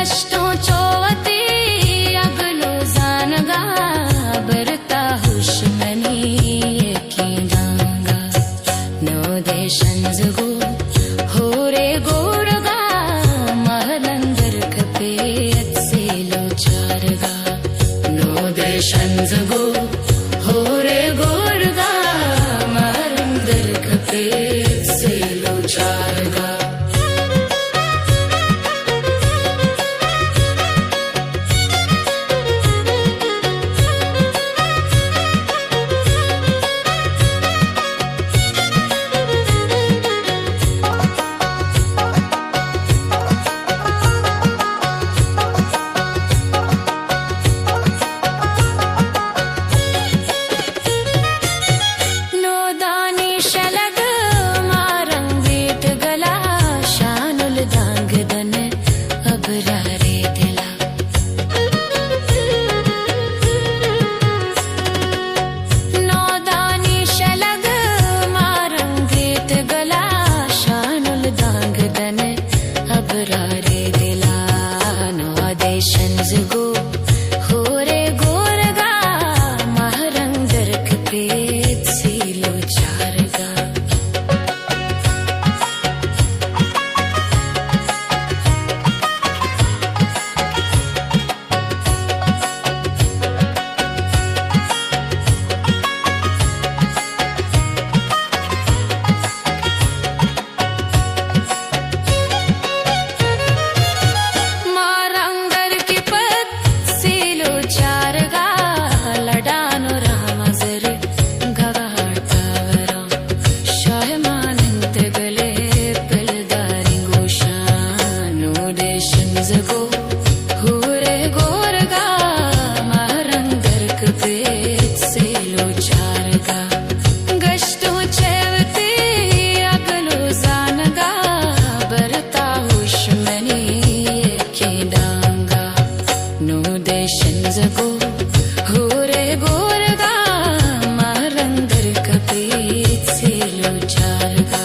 गश्तों चोवती अगलो जानगा बरता हुशमनी येकिंदांगा नो देशन जगो होरे गोरगा महलंदर खपे अत्सेलो चारगा नो देशन जगो होरे गोरगा महलंदर खपे अत्सेलो चारगा होरे गोरगा महरंदर कपे सेलो चारगा